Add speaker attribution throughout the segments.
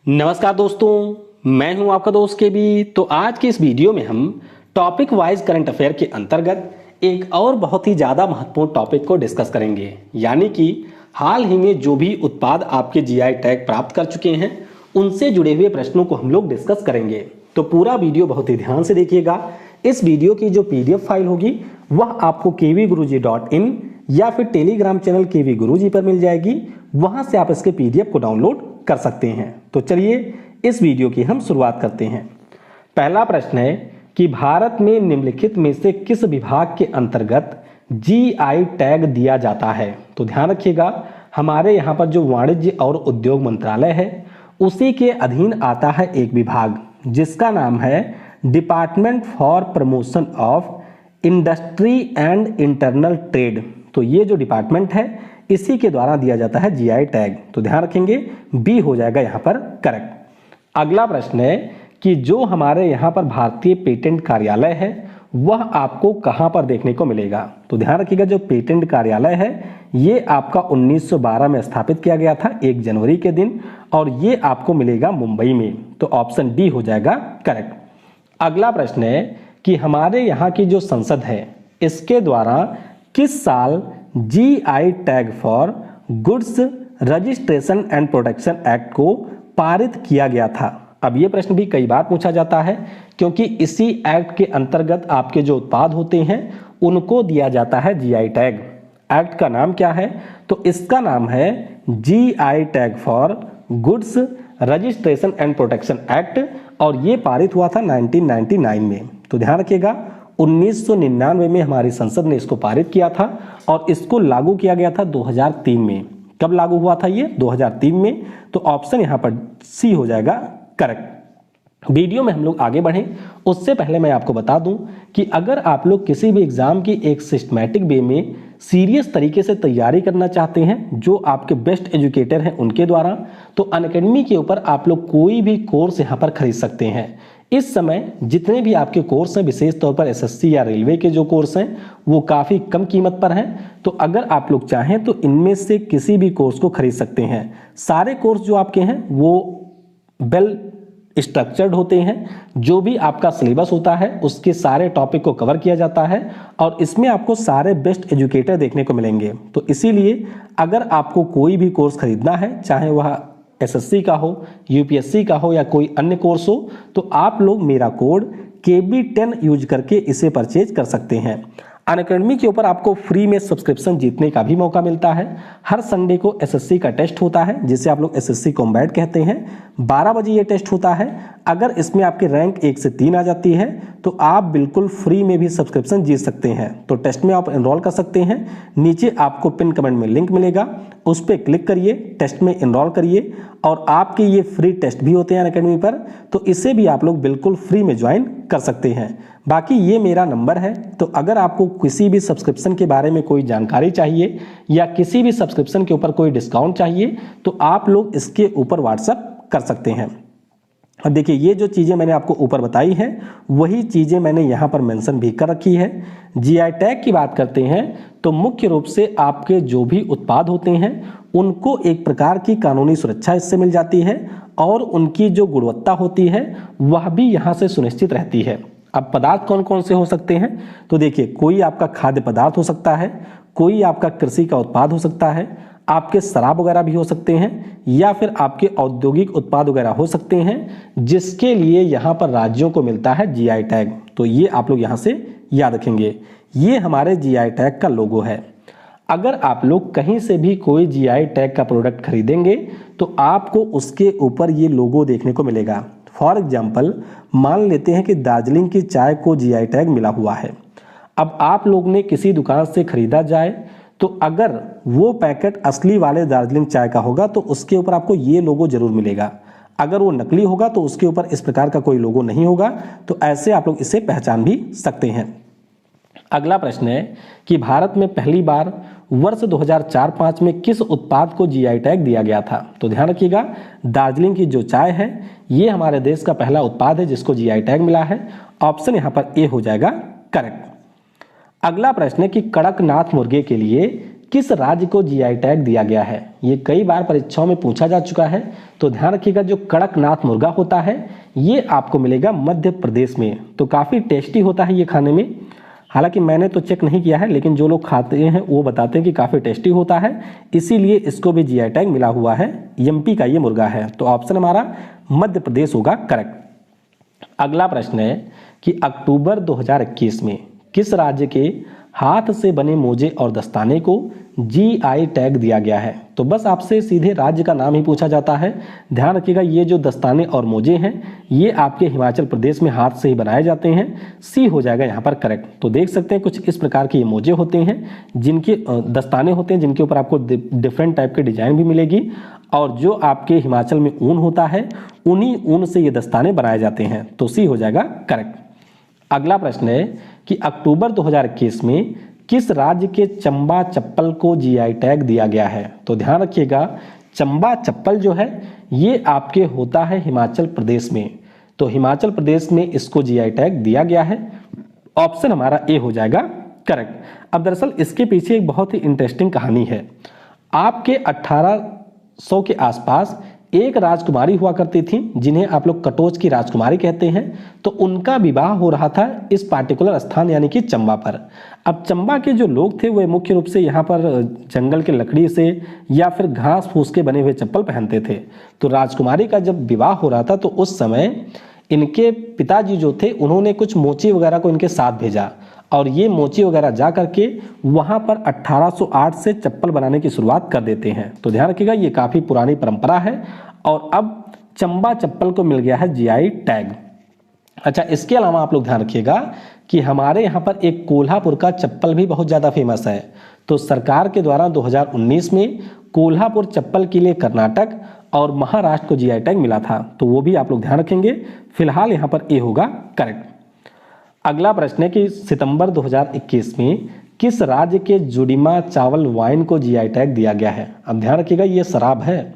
Speaker 1: नमस्कार दोस्तों, मैं हूं आपका दोस्त के बी। तो आज के इस वीडियो में हम टॉपिक वाइज करंट अफेयर के अंतर्गत एक और बहुत ही ज़्यादा महत्वपूर्ण टॉपिक को डिस्कस करेंगे, यानी कि हाल ही में जो भी उत्पाद आपके जीआई टैग प्राप्त कर चुके हैं उनसे जुड़े हुए प्रश्नों को हम लोग डिस्कस करेंगे। तो पूरा वीडियो बहुत ही ध्यान से देखिएगा। इस वीडियो की जो पीडीएफ फाइल होगी वह आपको kvguruji.in या फिर टेलीग्राम चैनल केवी गुरुजी पर मिल जाएगी। वहां से आप इसके पीडीएफ को डाउनलोड कर सकते हैं। तो चलिए इस वीडियो की हम शुरुआत करते हैं। पहला प्रश्न है कि भारत में निम्नलिखित में से किस विभाग के अंतर्गत जीआई टैग दिया जाता है। तो ध्यान रखिएगा, हमारे यहाँ पर जो वाणिज्य और उद्योग मंत्रालय है उसी के अधीन आता है एक विभाग जिसका नाम है department for promotion of industry and internal trade. तो ये जो डिपार्टमेंट है इसी के द्वारा दिया जाता है जीआई टैग। तो ध्यान रखेंगे, बी हो जाएगा यहाँ पर करेक्ट। अगला प्रश्न है कि जो हमारे यहाँ पर भारतीय पेटेंट कार्यालय है वह आपको कहाँ पर देखने को मिलेगा। तो ध्यान रखिएगा, जो पेटेंट कार्यालय है ये आपका 1912 में स्थापित किया गया था 1 जनवरी के दिन, और ये आपको मिलेगा मुंबई में। तो ऑप्शन डी हो जाएगा करेक्ट। अगला प्रश्न है कि हमारे यहाँ की जो संसद है इसके द्वारा किस साल GI tag for goods registration and protection act को पारित किया गया था। अब ये प्रश्न भी कई बार पूछा जाता है क्योंकि इसी एक्ट के अंतर्गत आपके जो उत्पाद होते हैं उनको दिया जाता है जीआई टैग। एक्ट का नाम क्या है? तो इसका नाम है GI tag for goods registration and protection act, और ये पारित हुआ था 1999 में। तो ध्यान रखिएगा, 1999 में हमारी संसद ने इसको पारित किया था और इसको लागू किया गया था 2003 में। कब लागू हुआ था ये? 2003 में। तो ऑप्शन यहाँ पर सी हो जाएगा करेक्ट। वीडियो में हम लोग आगे बढ़ें उससे पहले मैं आपको बता दूं कि अगर आप लोग किसी भी एग्जाम की एक सिस्टमैटिक वे में सीरियस तरीके से तैयारी करना चाहते हैं जो आपके बेस्ट एजुकेटर हैं उनके द्वारा, तो अनअकैडमी के ऊपर आप लोग कोई भी कोर्स यहाँ पर खरीद सकते हैं। इस समय जितने भी आपके कोर्स हैं, विशेष तौर पर एसएससी या रेलवे के जो कोर्स हैं वो काफ़ी कम कीमत पर हैं। तो अगर आप लोग चाहें तो इनमें से किसी भी कोर्स को खरीद सकते हैं। सारे कोर्स जो आपके हैं वो वेल स्ट्रक्चर्ड होते हैं, जो भी आपका सिलेबस होता है उसके सारे टॉपिक को कवर किया जाता है और इसमें आपको सारे बेस्ट एजुकेटर देखने को मिलेंगे। तो इसीलिए अगर आपको कोई भी कोर्स खरीदना है, चाहे वह एसएससी का हो, यूपीएससी का हो या कोई अन्य कोर्स हो, तो आप लोग मेरा कोड KB10 यूज करके इसे परचेज कर सकते हैं। अनअकैडमी के ऊपर आपको फ्री में सब्सक्रिप्शन जीतने का भी मौका मिलता है। हर संडे को एसएससी का टेस्ट होता है जिसे आप लोग एसएससी कॉम्बैट कहते हैं। 12 बजे ये टेस्ट होता है। अगर इसमें आपकी रैंक 1 से 3 आ जाती है तो आप बिल्कुल फ्री में भी सब्सक्रिप्शन जीत सकते हैं। तो टेस्ट में आप एनरोल कर सकते हैं। नीचे आपको पिन कमेंट में लिंक मिलेगा, उस पर क्लिक करिए, टेस्ट में एनरोल करिए, और आपके ये फ्री टेस्ट भी होते हैं अनअकैडमी पर, तो इसे भी आप लोग बिल्कुल फ्री में ज्वाइन कर सकते हैं। बाकी ये मेरा नंबर है, तो अगर आपको किसी भी सब्सक्रिप्शन के बारे में कोई जानकारी चाहिए या किसी भी सब्सक्रिप्शन के ऊपर कोई डिस्काउंट चाहिए तो आप लोग इसके ऊपर व्हाट्सएप कर सकते हैं। अब देखिए, ये जो चीज़ें मैंने आपको ऊपर बताई हैं वही चीज़ें मैंने यहाँ पर मेंशन भी कर रखी है। जीआई टैग की बात करते हैं तो मुख्य रूप से आपके जो भी उत्पाद होते हैं उनको एक प्रकार की कानूनी सुरक्षा इससे मिल जाती है और उनकी जो गुणवत्ता होती है वह भी यहाँ से सुनिश्चित रहती है। अब पदार्थ कौन कौन से हो सकते हैं? तो देखिए, कोई आपका खाद्य पदार्थ हो सकता है, कोई आपका कृषि का उत्पाद हो सकता है, आपके शराब वगैरह भी हो सकते हैं, या फिर आपके औद्योगिक उत्पाद वगैरह हो सकते हैं जिसके लिए यहाँ पर राज्यों को मिलता है जीआई टैग। तो ये आप लोग यहाँ से याद रखेंगे, ये हमारे जीआई टैग का लोगो है। अगर आप लोग कहीं से भी कोई जीआई टैग का प्रोडक्ट खरीदेंगे तो आपको उसके ऊपर ये लोगो देखने को मिलेगा। फॉर एग्जाम्पल, मान लेते हैं कि दार्जिलिंग की चाय को जीआई टैग मिला हुआ है। अब आप लोग ने किसी दुकान से खरीदा जाए तो अगर वो पैकेट असली वाले दार्जिलिंग चाय का होगा तो उसके ऊपर आपको ये लोगो जरूर मिलेगा। अगर वो नकली होगा तो उसके ऊपर इस प्रकार का कोई लोगो नहीं होगा। तो ऐसे आप लोग इसे पहचान भी सकते हैं। अगला प्रश्न है कि भारत में पहली बार वर्ष 2004-05 में किस उत्पाद को जीआई टैग दिया गया था। तो ध्यान रखिएगा, दार्जिलिंग की जो चाय है ये हमारे देश का पहला उत्पाद है जिसको जीआई टैग मिला है। ऑप्शन यहाँ पर ए हो जाएगा करेक्ट। अगला प्रश्न है कि कड़कनाथ मुर्गे के लिए किस राज्य को जीआई टैग दिया गया है? ये कई बार परीक्षाओं में पूछा जा चुका है, तो ध्यान रखिएगा जो कड़कनाथ मुर्गा होता है ये आपको मिलेगा मध्य प्रदेश में। तो काफ़ी टेस्टी होता है ये खाने में, हालांकि मैंने तो चेक नहीं किया है, लेकिन जो लोग खाते हैं वो बताते हैं कि काफ़ी टेस्टी होता है, इसीलिए इसको भी जीआई टैग मिला हुआ है। एमपी का ये मुर्गा है, तो ऑप्शन हमारा मध्य प्रदेश होगा करेक्ट। अगला प्रश्न है कि अक्टूबर 2021 में किस राज्य के हाथ से बने मोजे और दस्ताने को जीआई टैग दिया गया है? तो बस आपसे सीधे राज्य का नाम ही पूछा जाता है। ध्यान रखिएगा ये जो दस्ताने और मोजे हैं ये आपके हिमाचल प्रदेश में हाथ से ही बनाए जाते हैं। सी हो जाएगा यहाँ पर करेक्ट। तो देख सकते हैं कुछ इस प्रकार के ये मोजे होते हैं, जिनके दस्ताने होते हैं, जिनके ऊपर आपको डिफरेंट टाइप के डिजाइन भी मिलेगी, और जो आपके हिमाचल में ऊन होता है उन्हीं ऊन से ये दस्ताने बनाए जाते हैं। तो सी हो जाएगा करेक्ट। अगला प्रश्न है कि अक्टूबर 2021 में किस राज्य के चंबा चप्पल को जीआई टैग दिया गया है? तो ध्यान रखिएगा चंबा चप्पल जो है ये आपके होता है हिमाचल प्रदेश में, तो हिमाचल प्रदेश में इसको जीआई टैग दिया गया है। ऑप्शन हमारा ए हो जाएगा करेक्ट। अब दरअसल इसके पीछे एक बहुत ही इंटरेस्टिंग कहानी है। आपके 1800 के आसपास एक राजकुमारी हुआ करती थी जिन्हें आप लोग कटोच की राजकुमारी कहते हैं, तो उनका विवाह हो रहा था इस पार्टिकुलर स्थान यानी कि चंबा पर। अब चंबा के जो लोग थे वे मुख्य रूप से यहाँ पर जंगल के लकड़ी से या फिर घास फूस के बने हुए चप्पल पहनते थे। तो राजकुमारी का जब विवाह हो रहा था तो उस समय इनके पिताजी जो थे उन्होंने कुछ मोची वगैरह को इनके साथ भेजा, और ये मोची वगैरह जा करके वहाँ पर 1808 से चप्पल बनाने की शुरुआत कर देते हैं। तो ध्यान रखिएगा ये काफ़ी पुरानी परंपरा है, और अब चंबा चप्पल को मिल गया है जीआई टैग। अच्छा, इसके अलावा आप लोग ध्यान रखिएगा कि हमारे यहाँ पर एक कोल्हापुर का चप्पल भी बहुत ज़्यादा फेमस है। तो सरकार के द्वारा 2019 में कोल्हापुर चप्पल के लिए कर्नाटक और महाराष्ट्र को जीआई टैग मिला था, तो वो भी आप लोग ध्यान रखेंगे। फिलहाल यहाँ पर ए होगा करेक्ट। अगला प्रश्न है कि सितंबर 2021 में किस राज्य के जुडिमा चावल वाइन को जीआई टैग दिया गया है? अब ध्यान रखिएगा ये शराब है,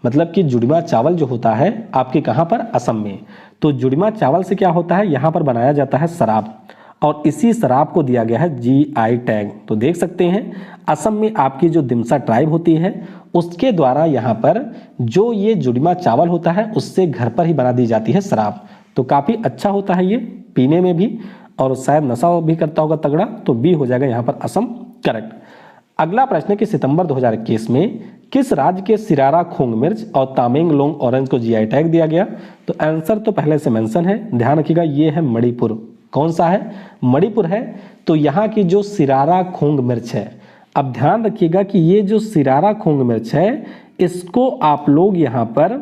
Speaker 1: मतलब कि जुडिमा चावल जो होता है आपके कहाँ पर, असम में। तो जुडिमा चावल से क्या होता है, यहाँ पर बनाया जाता है शराब, और इसी शराब को दिया गया है जीआई टैग। तो देख सकते हैं असम में आपकी जो दिमसा ट्राइब होती है उसके द्वारा यहाँ पर जो ये जुडिमा चावल होता है उससे घर पर ही बना दी जाती है शराब। तो काफ़ी अच्छा होता है ये पीने में भी, और शायद नशा भी करता होगा तगड़ा। तो बी हो जाएगा यहाँ पर असम करेक्ट। अगला प्रश्न है कि सितंबर 2021 में किस राज्य के सिरारा खोंग मिर्च और तामेंगलोंग ऑरेंज को जीआई टैग दिया गया? तो आंसर तो पहले से मेंशन है, ध्यान रखिएगा ये है मणिपुर। कौन सा है? मणिपुर है। तो यहाँ की जो सिरारा खोंग मिर्च है, अब ध्यान रखिएगा कि ये जो सिरारा खोंग मिर्च है इसको आप लोग यहाँ पर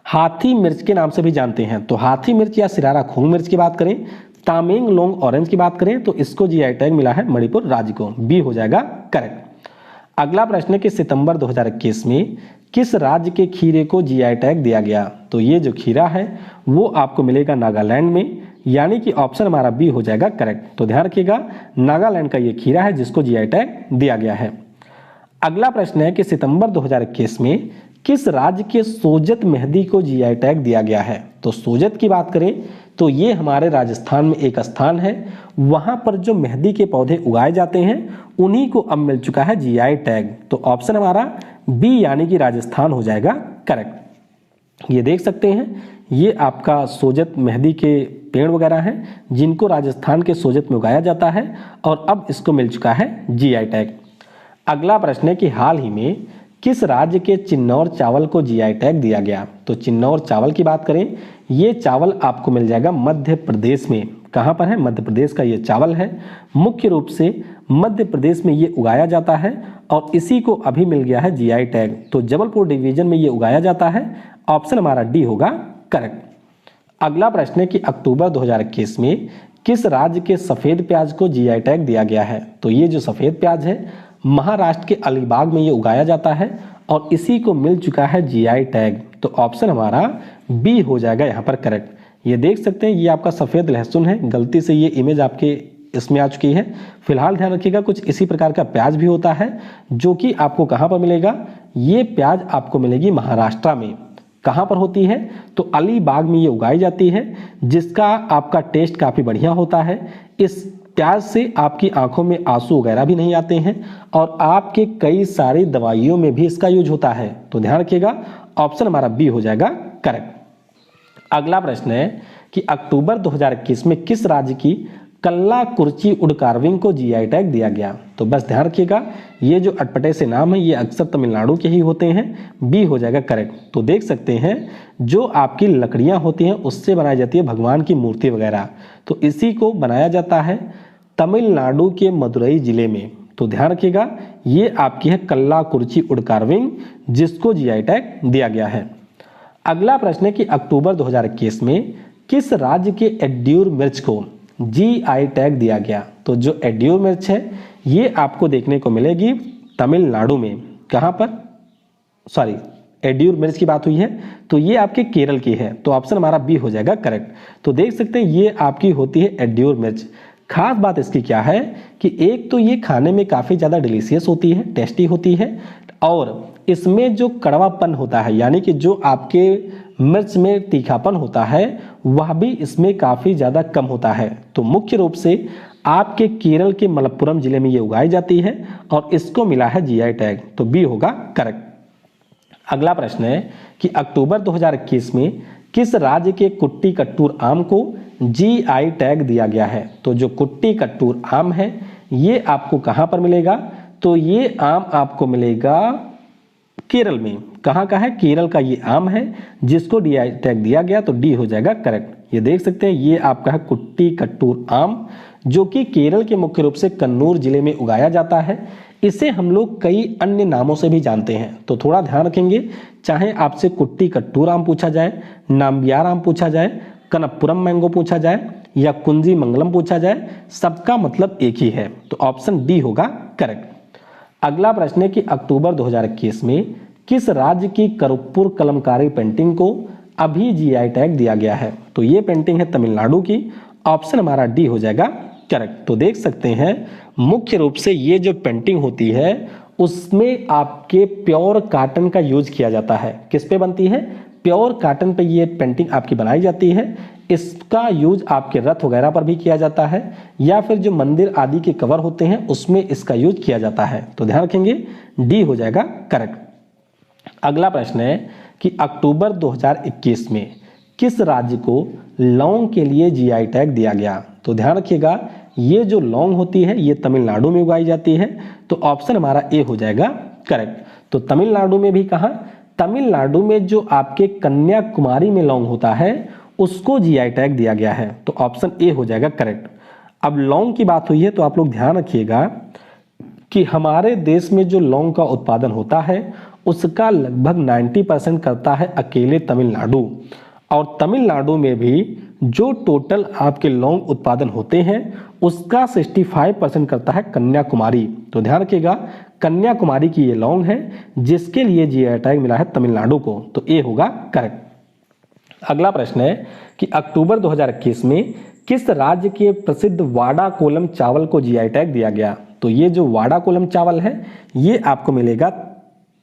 Speaker 1: हाथी मिर्च के नाम से भी जानते हैं। तो हाथी मिर्च या सिरारा खोंग मिर्च की बात करें, तामेंगलोंग ऑरेंज की बात करें, तो इसको जीआई टैग मिला है मणिपुर राज्य को। बी हो जाएगा करेक्ट। अगला प्रश्न है कि सितंबर 2021 में किस राज्य के खीरे को जीआई टैग दिया गया? तो ये जो खीरा है वो आपको मिलेगा नागालैंड में, यानी कि ऑप्शन हमारा बी हो जाएगा करेक्ट। तो ध्यान रखिएगा नागालैंड का ये खीरा है जिसको जीआई टैग दिया गया है। अगला प्रश्न है कि सितंबर 2021 में किस राज्य के सोजत मेहंदी को जीआई टैग दिया गया है? तो सोजत की बात करें तो ये हमारे राजस्थान में एक स्थान है, वहां पर जो मेहंदी के पौधे उगाए जाते हैं उन्हीं को अब मिल चुका है जीआई टैग। तो ऑप्शन हमारा बी यानी कि राजस्थान हो जाएगा करेक्ट। ये देख सकते हैं ये आपका सोजत मेहंदी के पेड़ वगैरह हैं जिनको राजस्थान के सोजत में उगाया जाता है, और अब इसको मिल चुका है जीआई टैग। अगला प्रश्न है कि हाल ही में किस राज्य के चिन्नौर चावल को जीआई टैग दिया गया? तो चिन्नौर चावल की बात करें, ये चावल आपको मिल जाएगा मध्य प्रदेश में। कहाँ पर है? मध्य प्रदेश का ये चावल है, मुख्य रूप से मध्य प्रदेश में ये उगाया जाता है, और इसी को अभी मिल गया है जीआई टैग। तो जबलपुर डिवीजन में ये उगाया जाता है। ऑप्शन हमारा डी होगा करेक्ट। अगला प्रश्न है कि अक्टूबर 2021 में किस राज्य के सफेद प्याज को जीआई टैग दिया गया है? तो ये जो सफेद प्याज है महाराष्ट्र के अलीबाग में ये उगाया जाता है, और इसी को मिल चुका है जीआई टैग। तो ऑप्शन हमारा बी हो जाएगा यहाँ पर करेक्ट। ये देख सकते हैं ये आपका सफ़ेद लहसुन है, गलती से ये इमेज आपके इसमें आ चुकी है। फिलहाल ध्यान रखिएगा कुछ इसी प्रकार का प्याज भी होता है जो कि आपको कहाँ पर मिलेगा? ये प्याज आपको मिलेगी महाराष्ट्र में। कहाँ पर होती है? तो अलीबाग में ये उगाई जाती है, जिसका आपका टेस्ट काफ़ी बढ़िया होता है। इस प्याज से आपकी आंखों में आंसू वगैरह भी नहीं आते हैं और आपके कई सारी दवाइयों में भी इसका यूज होता है। तो ध्यान रखिएगा, ऑप्शन हमारा बी हो जाएगा करेक्ट। अगला प्रश्न है कि अक्टूबर 2021 में किस राज्य की कल्लाकुरिची वुड कार्विंग को जीआई टैग दिया गया? तो बस ध्यान रखिएगा, ये जो अटपटे से नाम है ये अक्सर तमिलनाडु के ही होते हैं, बी हो जाएगा करेक्ट। तो देख सकते हैं जो आपकी लकड़ियां होती हैं उससे बनाई जाती है भगवान की मूर्ति वगैरह, तो इसी को बनाया जाता है तमिलनाडु के मदुरई जिले में। तो ध्यान रखिएगा, ये आपकी है कल्लाकुरिची वुड कार्विंग जिसको जीआई टैग दिया गया है। अगला प्रश्न है कि अक्टूबर 2021 में किस राज्य के एड्यूर मिर्च को जीआई टैग दिया गया? तो जो एड्यूर मिर्च है ये आपको देखने को मिलेगी तमिलनाडु में। कहां पर? सॉरी, एड्यूर मिर्च की बात हुई है तो ये आपके केरल की है, तो ऑप्शन हमारा बी हो जाएगा करेक्ट। तो देख सकते हैं ये आपकी होती है एड्यूर मिर्च। खास बात इसकी क्या है कि एक तो ये खाने में काफ़ी ज़्यादा डिलीशियस होती है, टेस्टी होती है, और इसमें जो कड़वापन होता है यानी कि जो आपके मिर्च में तीखापन होता है वह भी इसमें काफ़ी ज़्यादा कम होता है। तो मुख्य रूप से आपके केरल के मलप्पुरम जिले में ये उगाई जाती है और इसको मिला है जीआई टैग, तो बी होगा करेक्ट। अगला प्रश्न है कि अक्टूबर 2021 में किस राज्य के कुट्टी कट्टूर आम को जीआई टैग दिया गया है? तो जो कुट्टी कट्टूर आम है ये आपको कहां पर मिलेगा? तो ये आम आपको मिलेगा केरल में। कहां का है? केरल का ये आम है जिसको जीआई टैग दिया गया, तो डी हो जाएगा करेक्ट। ये देख सकते हैं ये आपका है कुट्टी कट्टूर आम जो कि केरल के मुख्य रूप से कन्नूर जिले में उगाया जाता है। इसे हम लोग कई अन्य नामों से भी जानते हैं, तो थोड़ा ध्यान रखेंगे, चाहे आपसे कुट्टी कट्टूर आम पूछा जाए, नाम्बियार आम पूछा जाए, कनपुरम मैंगो पूछा जाए या कुंजी मंगलम पूछा जाए, सबका मतलब एक ही है, तो ऑप्शन डी होगा करेक्ट। अगला प्रश्न है कि अक्टूबर 2021 में किस राज्य की करुप्पुर कलमकारी पेंटिंग को अभी जीआई टैग दिया गया है? तो ये पेंटिंग है तमिलनाडु की, ऑप्शन हमारा डी हो जाएगा करेक्ट। तो देख सकते हैं मुख्य रूप से ये जो पेंटिंग होती है उसमें आपके प्योर कॉटन का यूज किया जाता है। किस पे बनती है? प्योर कॉटन पे ये पेंटिंग आपकी बनाई जाती है। इसका यूज आपके रथ वगैरह पर भी किया जाता है या फिर जो मंदिर आदि के कवर होते हैं उसमें इसका यूज किया जाता है, तो ध्यान रखेंगे डी हो जाएगा करेक्ट। अगला प्रश्न है कि अक्टूबर 2021 में किस राज्य को लौंग के लिए जीआई टैग दिया गया? तो ध्यान रखिएगा ये जो लौंग होती है ये तमिलनाडु में उगाई जाती है, तो ऑप्शन हमारा ए हो जाएगा करेक्ट। तो तमिलनाडु में भी कहा? तमिलनाडु में जो आपके कन्याकुमारी में लौंग होता है उसको जीआई टैग दिया गया है, तो ऑप्शन ए हो जाएगा करेक्ट। अब लौंग की बात हुई है तो आप लोग ध्यान रखिएगा कि हमारे देश में जो लौंग का उत्पादन होता है उसका लगभग 90% करता है अकेले तमिलनाडु, और तमिलनाडु में भी जो टोटल आपके लौंग उत्पादन होते हैं उसका 65% करता है कन्याकुमारी। तो ध्यान रखिएगा कन्याकुमारी की ये लौंग है जिसके लिए जीआई टैग मिला है तमिलनाडु को, तो ए होगा करेक्ट। अगला प्रश्न है कि अक्टूबर 2021 में किस राज्य के प्रसिद्ध वाडा कोलम चावल को जीआई टैग दिया गया? तो ये जो वाडा कोलम चावल है ये आपको मिलेगा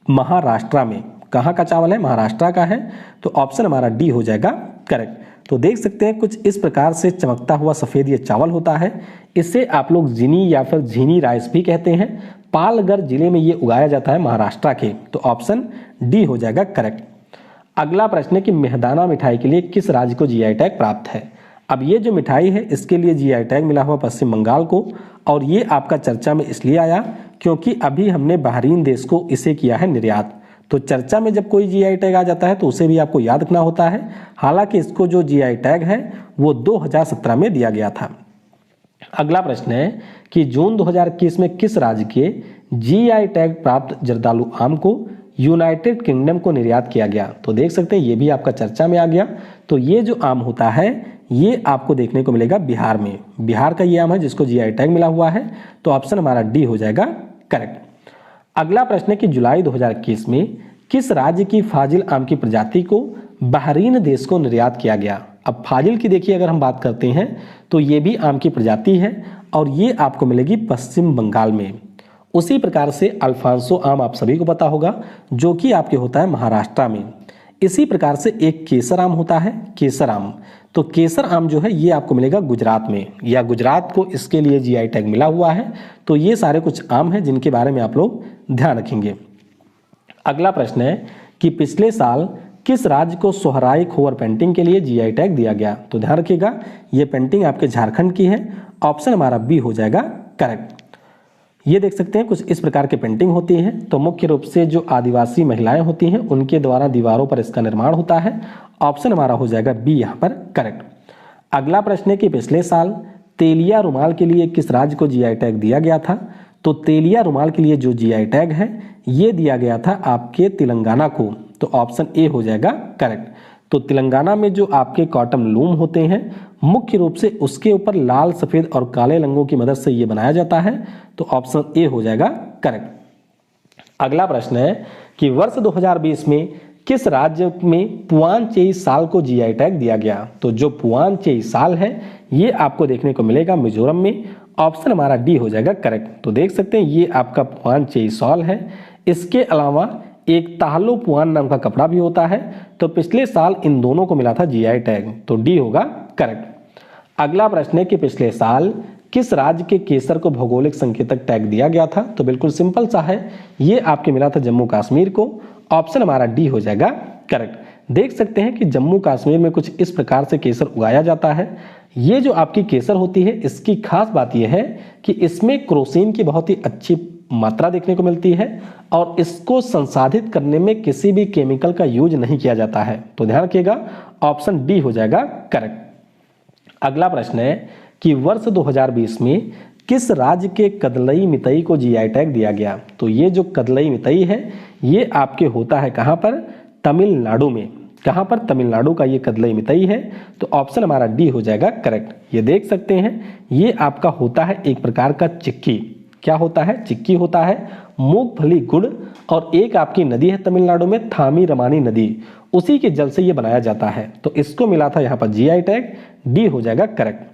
Speaker 1: महाराष्ट्र में। कहाँ का चावल है? महाराष्ट्र का है, तो ऑप्शन हमारा डी हो जाएगा करेक्ट। तो देख सकते हैं कुछ इस प्रकार से चमकता हुआ सफेद ये चावल होता है, इसे आप लोग जिनी या फिर झीनी राइस भी कहते हैं। पालघर जिले में ये उगाया जाता है महाराष्ट्र के, तो ऑप्शन डी हो जाएगा करेक्ट। अगला प्रश्न है कि मेहदाना मिठाई के लिए किस राज्य को जीआई टैग प्राप्त है? अब ये जो मिठाई है इसके लिए जीआई टैग मिला हुआ पश्चिम बंगाल को, और ये आपका चर्चा में इसलिए आया क्योंकि अभी हमने बहरीन देश को इसे किया है निर्यात। तो चर्चा में जब कोई जीआई टैग आ जाता है तो उसे भी आपको याद रखना होता है। हालांकि इसको जो जीआई टैग है वो 2017 में दिया गया था। अगला प्रश्न है कि जून 2021 में किस राज्य के जीआई टैग प्राप्त जर्दालू आम को यूनाइटेड किंगडम को निर्यात किया गया? तो देख सकते हैं ये भी आपका चर्चा में आ गया। तो ये जो आम होता है ये आपको देखने को मिलेगा बिहार में। बिहार का ये आम है जिसको जीआई टैग मिला हुआ है, तो ऑप्शन हमारा डी हो जाएगा करेक्ट। अगला प्रश्न है कि जुलाई 2021 में किस राज्य की फाजिल आम की प्रजाति को बहरीन देश को निर्यात किया गया? अब फाजिल की देखिए अगर हम बात करते हैं तो ये भी आम की प्रजाति है और ये आपको मिलेगी पश्चिम बंगाल में। उसी प्रकार से अल्फांसो आम आप सभी को पता होगा जो कि आपके होता है महाराष्ट्र में। इसी प्रकार से एक केसर आम होता है, केसर आम। तो केसर आम जो है ये आपको मिलेगा गुजरात में, या गुजरात को इसके लिए जीआई टैग मिला हुआ है। तो ये सारे कुछ आम हैं जिनके बारे में आप लोग ध्यान रखेंगे। अगला प्रश्न है कि पिछले साल किस राज्य को सोहराई खोवर पेंटिंग के लिए जीआई टैग दिया गया? तो ध्यान रखिएगा ये पेंटिंग आपके झारखंड की है। ऑप्शन हमारा बी हो जाएगा करेक्ट। ये देख सकते हैं कुछ इस प्रकार की पेंटिंग होती है। तो मुख्य रूप से जो आदिवासी महिलाएं होती हैं उनके द्वारा दीवारों पर इसका निर्माण होता है। ऑप्शन हमारा हो जाएगा बी यहाँ पर करेक्ट। अगला प्रश्न है कि पिछले साल तेलिया रुमाल के लिए किस राज्य को जीआई टैग दिया गया था? तो तेलिया रुमाल के लिए जो जीआई टैग है ये दिया गया था आपके तेलंगाना को। तो ऑप्शन ए हो जाएगा करेक्ट। तो तेलंगाना में जो आपके कॉटन लूम होते हैं मुख्य रूप से उसके ऊपर लाल, सफेद और काले रंगों की मदद से ये बनाया जाता है। तो ऑप्शन ए हो जाएगा करेक्ट। अगला प्रश्न है कि वर्ष 2020 में किस राज्य में पुआंचेई साल को जीआई टैग दिया गया? तो जो पुआंचेई साल है ये आपको देखने को मिलेगा मिजोरम में। ऑप्शन हमारा डी हो जाएगा करेक्ट। तो देख सकते हैं ये आपका पुआंचेई साल है। इसके अलावा एक ताहलो पुआन नाम का कपड़ा भी होता है। तो पिछले साल इन दोनों को मिला था जीआई टैग। तो डी होगा करेक्ट। अगला प्रश्न है कि पिछले साल किस राज्य के केसर को भौगोलिक संकेतक टैग दिया गया था? तो बिल्कुल सिंपल सा है, ये आपके मिला था जम्मू कश्मीर को। ऑप्शन हमारा डी हो जाएगा करेक्ट। देख सकते हैं कि जम्मू कश्मीर में कुछ इस प्रकार से केसर उगाया जाता है। ये जो आपकी केसर होती है इसकी खास बात यह है कि इसमें क्रोसिन की बहुत ही अच्छी मात्रा देखने को मिलती है और इसको संसाधित करने में किसी भी केमिकल का यूज नहीं किया जाता है। तो ध्यान रखिएगा ऑप्शन डी हो जाएगा करेक्ट। अगला प्रश्न है कि वर्ष 2020 में किस राज्य के कदलई मितई को जीआई टैग दिया गया? तो ये जो कदलई मितई है ये आपके होता है कहाँ पर? तमिलनाडु में। कहाँ पर? तमिलनाडु का ये कदलई मितई है। तो ऑप्शन हमारा डी हो जाएगा करेक्ट। ये देख सकते हैं ये आपका होता है एक प्रकार का चिक्की। क्या होता है? चिक्की होता है, मूंगफली गुड़, और एक आपकी नदी है तमिलनाडु में थामी रमानी नदी, उसी के जल से ये बनाया जाता है। तो इसको मिला था यहाँ पर जीआई टैग। डी हो जाएगा करेक्ट।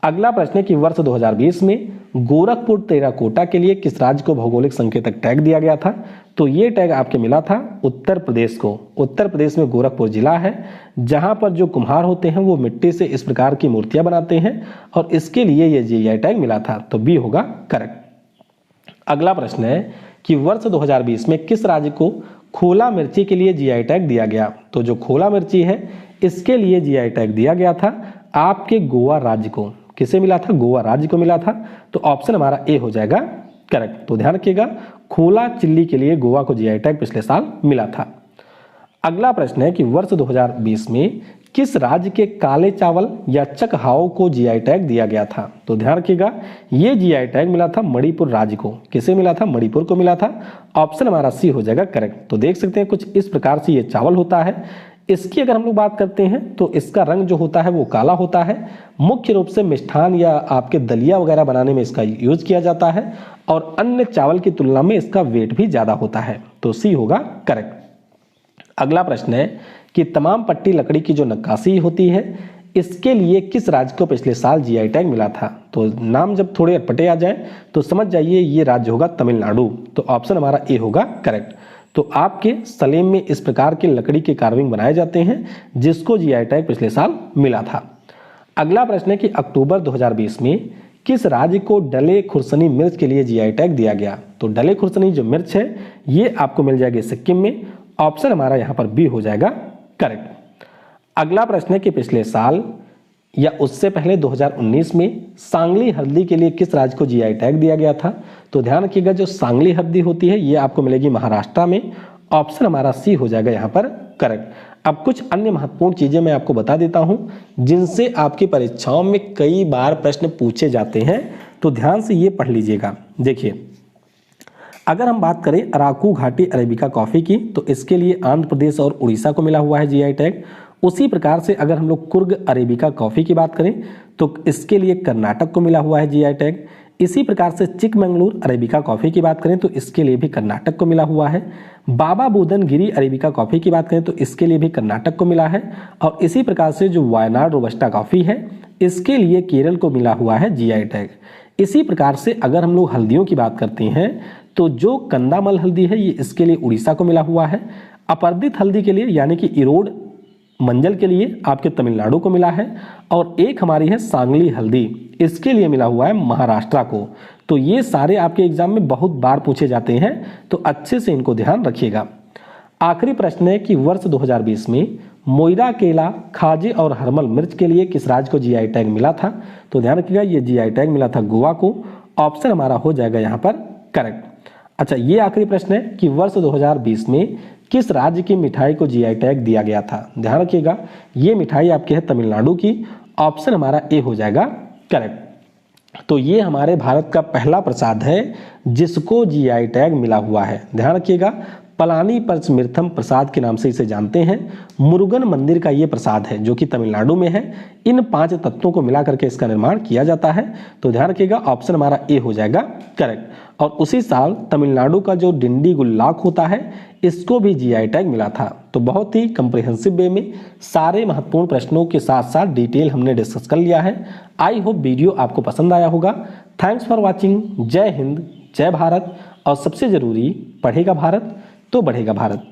Speaker 1: अगला प्रश्न है कि वर्ष 2020 में गोरखपुर टेराकोटा के लिए किस राज्य को भौगोलिक संकेतक टैग दिया गया था? तो ये टैग आपके मिला था उत्तर प्रदेश को। उत्तर प्रदेश में गोरखपुर जिला है जहां पर जो कुम्हार होते हैं वो मिट्टी से इस प्रकार की मूर्तियां बनाते हैं और इसके लिए ये जीआई टैग मिला था। तो बी होगा करेक्ट। अगला प्रश्न है कि वर्ष 2020 में किस राज्य को खोला मिर्ची के लिए जीआई टैग दिया गया? तो जो खोला मिर्ची है इसके लिए जीआई टैग दिया गया था आपके गोवा राज्य को। किसे मिला था? गोवा राज्य को मिला था। तो ऑप्शन हमारा ए हो जाएगा करेक्ट। तो ध्यान रखिएगा खोला चिल्ली के लिए गोवा को जीआई टैग पिछले साल मिला था। अगला प्रश्न है कि वर्ष 2020 में किस राज्य के काले चावल या चकहाओ को जीआई टैग दिया गया था? तो ध्यान रखिएगा ये जीआई टैग मिला था मणिपुर राज्य को। किसे मिला था? मणिपुर को मिला था। ऑप्शन हमारा सी हो जाएगा करेक्ट। तो देख सकते हैं कुछ इस प्रकार से ये चावल होता है। इसकी अगर हम लोग बात करते हैं तो इसका रंग जो होता है वो काला होता है। मुख्य रूप से मिष्ठान या आपके दलिया वगैरह बनाने में इसका यूज किया जाता है और अन्य चावल की तुलना में इसका वेट भी ज्यादा होता है। तो सी होगा करेक्ट। अगला प्रश्न है कि तमाम पट्टी लकड़ी की जो नक्काशी होती है इसके लिए किस राज्य को पिछले साल जीआई टैग मिला था? तो नाम जब थोड़े अटपटे आ जाए तो समझ जाइए ये राज्य होगा तमिलनाडु। तो ऑप्शन हमारा ए होगा करेक्ट। तो आपके सलेम में इस प्रकार के लकड़ी के कार्विंग बनाए जाते हैं जिसको जीआई टैग पिछले साल मिला था। अगला प्रश्न है कि अक्टूबर 2020 में किस राज्य को डले खुरसनी मिर्च के लिए जीआई टैग दिया गया? तो डले खुरसनी जो मिर्च है ये आपको मिल जाएगी सिक्किम में। ऑप्शन हमारा यहाँ पर बी हो जाएगा करेक्ट। अगला प्रश्न है कि पिछले साल या उससे पहले 2019 में सांगली हल्दी के लिए किस राज्य को जीआई टैग दिया गया था? तो ध्यान रखिएगा जो सांगली हल्दी होती है ये आपको मिलेगी महाराष्ट्र में। ऑप्शन हमारा सी हो जाएगा यहाँ पर करेक्ट। अब कुछ अन्य महत्वपूर्ण चीजें मैं आपको बता देता हूं जिनसे आपकी परीक्षाओं में कई बार प्रश्न पूछे जाते हैं, तो ध्यान से ये पढ़ लीजिएगा। देखिए अगर हम बात करें अराकू घाटी अरेबिका कॉफी की तो इसके लिए आंध्र प्रदेश और उड़ीसा को मिला हुआ है जीआई टैग। उसी प्रकार से अगर हम लोग कुर्ग अरेबिका कॉफी की बात करें तो इसके लिए कर्नाटक को मिला हुआ है जीआई टैग। इसी प्रकार से चिकमंगलूर अरेबिका कॉफी की बात करें तो इसके लिए भी कर्नाटक को मिला हुआ है। बाबा बुदनगिरी अरेबिका कॉफी की बात करें तो इसके लिए भी कर्नाटक को मिला है। और इसी प्रकार से जो वायनाड रोबस्टा कॉफी है इसके लिए केरल को मिला हुआ है जीआई टैग। इसी प्रकार से अगर हम लोग हल्दियों की बात करते हैं तो जो कंदामल हल्दी है ये इसके लिए उड़ीसा को मिला हुआ है। अपर्दित हल्दी के लिए यानी कि इरोड मंजल के लिए आपके तमिलनाडु को मिला है, और एक हमारी है सांगली हल्दी, इसके लिए मिला हुआ है महाराष्ट्र को। तो ये सारे आपके एग्जाम में बहुत बार पूछे जाते हैं, तो अच्छे से इनको ध्यान रखिएगा। आखिरी प्रश्न है कि वर्ष 2020 में मोइरा केला, खाजे और हरमल मिर्च के लिए किस राज्य को जीआई टैग मिला था? तो ध्यान रखिएगा, ये जीआई टैग मिला था गोवा को। ऑप्शन हमारा हो जाएगा यहाँ पर करेक्ट। अच्छा, ये आखिरी प्रश्न है कि वर्ष 2020 में किस राज्य की मिठाई को जीआई टैग दिया गया था? ध्यान रखिएगा, ये मिठाई आपकी है तमिलनाडु की। ऑप्शन हमारा ए हो जाएगा करेक्ट। तो ये हमारे भारत का पहला प्रसाद है जिसको जीआई टैग मिला हुआ है। ध्यान रखिएगा, पलानी पंचमीर्थम प्रसाद के नाम से इसे जानते हैं। मुरुगन मंदिर का ये प्रसाद है जो कि तमिलनाडु में है। इन 5 तत्वों को मिला करके इसका निर्माण किया जाता है। तो ध्यान रखिएगा, ऑप्शन हमारा ए हो जाएगा करेक्ट। और उसी साल तमिलनाडु का जो डिंडी गुल्लाक होता है, इसको भी जीआई टैग मिला था। तो बहुत ही कंप्रिहेंसिव वे में सारे महत्वपूर्ण प्रश्नों के साथ साथ डिटेल हमने डिस्कस कर लिया है। आई होप वीडियो आपको पसंद आया होगा। Thanks for watching. जय हिंद, जय भारत, और सबसे जरूरी, पढ़ेगा भारत तो बढ़ेगा भारत।